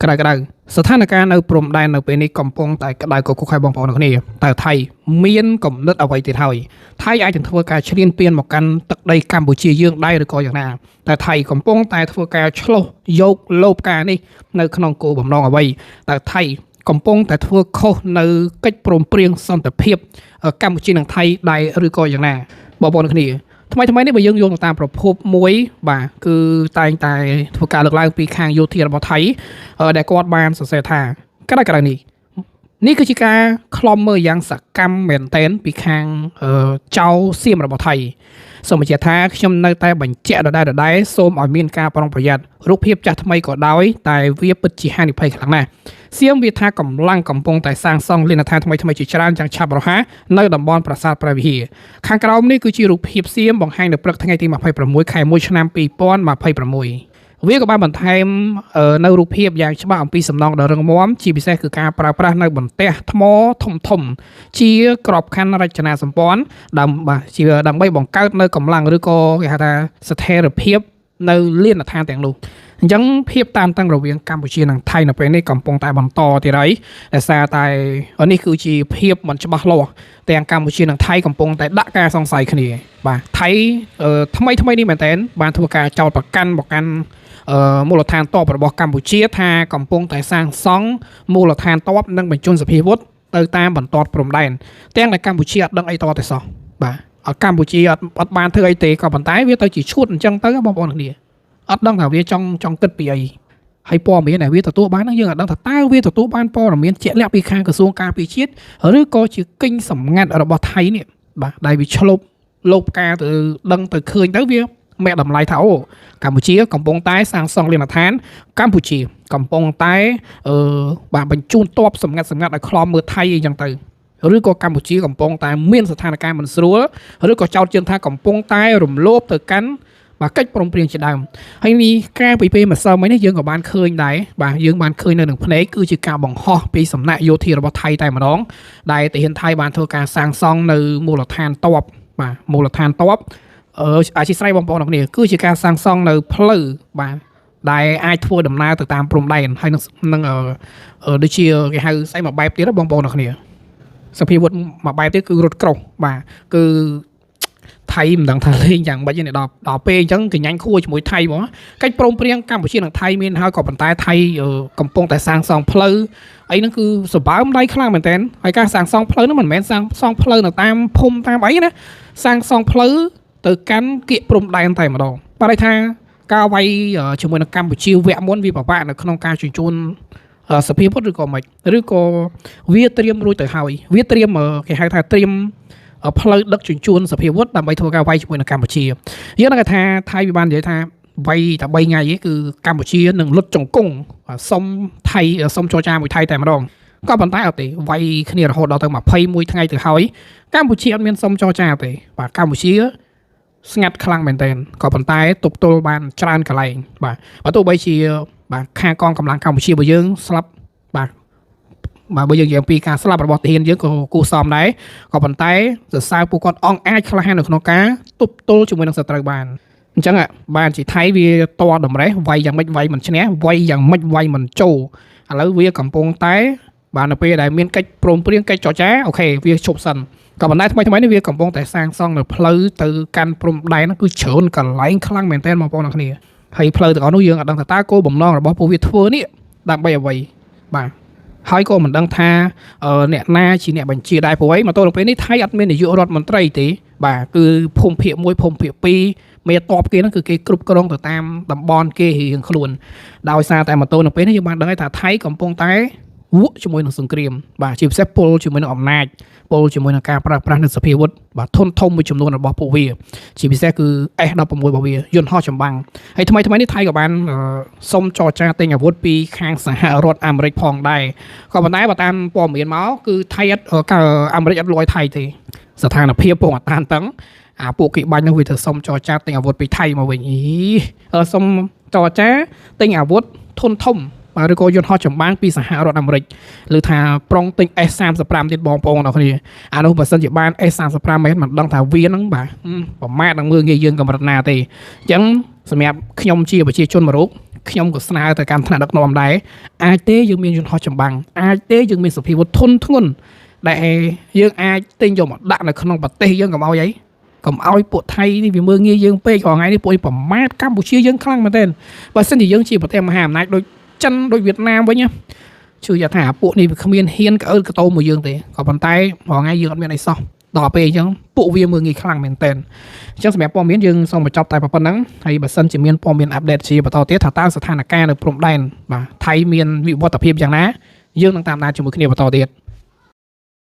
ក្តៅៗស្ថានភាពនៅព្រំដែននៅពេលនេះកំពុងតែក្តៅគគុកហើយបងប្អូនទាំងគ្នាតែថៃមានកំណត់អ្វីទៀតហើយថៃអាចនឹងធ្វើការឈ្លានពានមកកាន់ទឹកដីកម្ពុជាយើងដែរឬក៏យ៉ាងណាតែថៃកំពុងតែធ្វើការឆ្លោះយកលោបការនេះនៅក្នុងគោលបំណងអ្វីតែថៃកំពុងតែធ្វើខុសនៅកិច្ចព្រមព្រៀងសន្តិភាពកម្ពុជានិងថៃដែរឬក៏យ៉ាងណាបងប្អូនទាំងគ្នាថ្មីនេះបើយើងយកតាមប្រភពមួយបាទគឺតែងតែធ្វើការលើកឡើងពីខាងយោធារបស់ថៃដែលគាត់បានសរសេរថាក្តៅនេះគឺជាការខ្លំមើលយ៉ាងសកម្មមែនទែនពីខាងចៅសៀមរបស់ថៃសូមបញ្ជាក់ថាខ្ញុំនៅតែបញ្ជាក់ដដែលសូមឲ្យមានការប្រុងប្រយ័ត្នរូបភាពចាស់ថ្មីក៏ដោយតែវាពិតជាហានិភ័យខ្លាំងណាស់សៀមវាថាកម្លាំងកំពុងតែសាងសង់លិនដ្ឋានថ្មីជាច្រើនយ៉ាងឆាប់រហ័សនៅតំបន់ប្រាសាទព្រះវិហារខាងក្រោមនេះគឺជារូបភាពសៀមបង្ហាញនៅព្រឹកថ្ងៃទី26ខែ1ឆ្នាំ2026វាក៏បានបន្ថែមនៅរូបភាពយ៉ាងច្បាស់អំពីសំណង់ដ៏រឹងមាំជាពិសេសគឺការប្រើប្រាស់នៅបន្ទះថ្មធំជាក្របខ័ណ្ឌរចនាសម្ព័ន្ធដើម្បីបង្កើតនៅកម្លាំងឬក៏គេហៅថាស្ថិរភាពនៅលានដ្ឋានទាំងនោះអញ្ចឹងភាពតានតឹងរវាងកម្ពុជានិងថៃនៅពេលនេះកំពុងតែបន្តទៀតហើយដោយសារតែនេះគឺជាភាពមិនច្បាស់លាស់ទាំងកម្ពុជានិងថៃកំពុងតែដាក់ការសង្ស័យគ្នាបាទថៃថ្មីនេះមែនតើបានធ្វើការចោទប្រកាន់មកកាន់មូលដ្ឋានទ័ពរបស់កម្ពុជាថាកំពុងតែសាងសង់មូលដ្ឋានទ័ពនិងបញ្ជូនសភាវុធទៅតាមបន្ទាត់ព្រំដែនទាំងដែលកម្ពុជាអត់ដឹងអីតតែសោះបាទអត់កម្ពុជាអត់បានធ្វើអីទេក៏ប៉ុន្តែវាទៅជាឈួតអញ្ចឹងទៅបងប្អូនគ្នាអត់ដឹងថាវាចង់គិតពីអីហើយព័ត៌មានដែលវាទទួលបានហ្នឹងយើងអត់ដឹងថាតើវាទទួលបានព័ត៌មានជាក់លាក់ពីខាងក្រសួងការពារជាតិឬក៏ជាគិញសម្ងាត់របស់ថៃនេះបាទដែលវាឆ្លប់លោបការទៅដឹងទៅឃើញទៅវាមេតម្លៃថាអូកម្ពុជាកំពុងតែសាងសង់លិនដ្ឋានកម្ពុជាកំពុងតែបាទបញ្ជូនទ័ពសម្ងាត់ឲ្យខ្លំមើលថៃអីចឹងទៅឬក៏កម្ពុជាកំពុងតែមានស្ថានភាពមិនស្រួលឬក៏ចោទជឿនថាកំពុងតែរំលោភទៅកាន់បាទកិច្ចព្រមព្រៀងជាដើមហើយនេះការពីពេលម្សិលមិញនេះយើងក៏បានឃើញដែរបាទយើងបានឃើញនៅនឹងភ្នែកគឺជាការបង្ហោះពីសំណាក់យោធារបស់ថៃតែម្ដងដែលទាហានថៃបានធ្វើការសាងសង់នៅមូលដ្ឋានទ័ពបាទមូលដ្ឋានទ័ពអធិស្ឋានបងប្អូនទាំងគ្នាគឺជាការសាងសង់នៅផ្លូវបាទដែលអាចធ្វើដំណើរទៅតាមព្រំដែនហើយនឹងដូចជាគេហៅស្អីមួយបែបទៀតបងប្អូនទាំងគ្នាសភាវុធមួយបែបទៀតគឺរថក្រោះបាទគឺថៃមិនដឹងថាលេងយ៉ាងម៉េចទេដល់ពេលអញ្ចឹងកញ្ញាញ់ខួរជាមួយថៃហ្មងកិច្ចព្រមព្រៀងកម្ពុជានិងថៃមានហើយក៏ប៉ុន្តែថៃកំពុងតែសាងសង់ផ្លូវអីហ្នឹងគឺសម្បើមដៃខ្លាំងមែនតើហើយការសាងសង់ផ្លូវហ្នឹងមិនមែនសាងសង់ផ្លូវនៅតាមភូមិតាមអីណាសាងសង់ផ្លូវទៅកាន់គៀកព្រំដែនតែម្ដងបាទថាការវាយជាមួយនឹងកម្ពុជាវគ្គមុនវាពិបាកនៅក្នុងការជញ្ជូនសភាវុធឬក៏មិនឬក៏វាត្រៀមរួចទៅហើយវាត្រៀមគេហៅថាត្រៀមផ្លូវដឹកជញ្ជូនសភាវុធដើម្បីធ្វើការវាយជាមួយនឹងកម្ពុជាយើងនឹងថាថៃវាបាននិយាយថាវាយតែ3ថ្ងៃទេគឺកម្ពុជានឹងលុតជង្គង់សុំថៃសុំចរចាមួយថៃតែម្ដងក៏ប៉ុន្តែអត់ទេវាយគ្នារហូតដល់ទៅ21ថ្ងៃទៅហើយកម្ពុជាអត់មានសុំចរចាទេបាទកម្ពុជាស្ងាត់ខ្លាំងមែនទែនក៏ប៉ុន្តែទប់ទល់បានច្រើនកន្លែងបាទបើទោះបីជាបាទខាងកងកម្លាំងកម្ពុជារបស់យើងស្លាប់បាទបើយើងនិយាយពីការស្លាប់របស់ទាហានយើងក៏គួរសមដែរក៏ប៉ុន្តែសរសើរពួកគាត់អង្គអាចក្លាហាននៅក្នុងការទប់ទល់ជាមួយនឹងសត្រូវបានអញ្ចឹងបានជាថៃវាតតម្រេះវាយយ៉ាងម៉េចវាយមិនឈ្នះវាយយ៉ាងម៉េចវាយមិនចូលឥឡូវវាកំពុងតែបាននៅពេលដែលមានកិច្ចព្រមព្រៀងកិច្ចចរចាអូខេវាឈប់សិនក៏ប៉ុន្តែថ្មីនេះវាកំពុងតែសាងសង់នៅផ្លូវទៅកាន់ព្រំដែនហ្នឹងគឺច្រើនកន្លែងខ្លាំងមែនទែនបងប្អូនទាំងគ្នាហើយផ្លូវទាំងអស់នោះយើងអត់ដឹងថាតើគោលបំណងរបស់ពួកវាធ្វើនេះដើម្បីអ្វីបាទហើយក៏មិនដឹងថាអ្នកណាជាអ្នកបញ្ជាដែរព្រោះអីមកទល់នឹងពេលនេះថៃអត់មាននាយករដ្ឋមន្ត្រីទេបាទគឺភូមិភាគ1ភូមិភាគ2មេតបគេហ្នឹងគឺគេគ្រប់គ្រងទៅតាមតំបន់គេរៀងខ្លួនដោយសារតែមកទល់នឹងពេលនេះយើងបានដឹងថាថៃកំពុងតែវក់ជាមួយនឹងសង្គ្រាមបាទជាពិសេសពលជាមួយនឹងអំណាចពលជាមួយនឹងការប្រើប្រាស់នៅសភាវុធបាទធនធំមួយចំនួនរបស់ពួកវាជាពិសេសគឺ S16 របស់វាយន្តហោះចម្បាំងហើយថ្មីនេះថៃក៏បានសុំចរចាទិញអាវុធពីខាងសហរដ្ឋអាមេរិកផងដែរក៏ប៉ុន្តែបើតាមព័ត៌មានមកគឺថៃអាមេរិកអត់លួចថៃទេស្ថានភាពពងអត់តានតឹងអាពួកគេបាញ់នោះវាទៅសុំចរចាទិញអាវុធពីថៃមកវិញសុំចរចាទិញអាវុធធនធំឬក៏យន្តហោះចម្បាំងពីសហរដ្ឋអាមេរិកឬថាប្រុងទិញ S35 ទៀតបងប្អូនអរគ្នាអានោះបើសិនជាបាន S35 មែនមិនដឹងថាវាហ្នឹងបាទប្រមាថនឹងមើលងាយយើងកម្រិតណាទេអញ្ចឹងសម្រាប់ខ្ញុំជាប្រជាជនមួយរូប ខ្ញុំក៏ស្នើទៅកាន់ថ្នាក់ដឹកនាំដែរអាចទេយើងមានយន្តហោះចម្បាំងអាចទេយើងមានសភាវុធធនធ្ងន់ដែលយើងអាចទិញយកមកដាក់នៅក្នុងប្រទេសយើងកុំឲ្យអីកុំឲ្យពួកថៃនេះវាមើលងាយយើងពេករាល់ថ្ងៃនេះពួកប្រមាថកម្ពុជាយើងខ្លាំងមែនទែនបើសិនជាយើងជាប្រទេសមហាអំណាចដូចចិនដូចវៀតណាមវិញណាជួយថាពួកនេះវាគ្មានហ៊ានកអើតកតោមួយយើងទេក៏ប៉ុន្តែរាល់ថ្ងៃយើងអត់មានអីសោះដល់ពេលអញ្ចឹងពួកវាមើលងាយខ្លាំងមែនទែនអញ្ចឹងសម្រាប់ព័ត៌មានយើងសូមបញ្ចប់តែប៉ុណ្្នឹងហើយបើសិនជាមានព័ត៌មានអាប់ដេតជាបន្តទៀតថាតើស្ថានភាពនៅព្រំដែនបាទថៃមានវិវត្តភាពយ៉ាងណាយើងនឹងតាមដានជាមួយគ្នាបន្តទៀត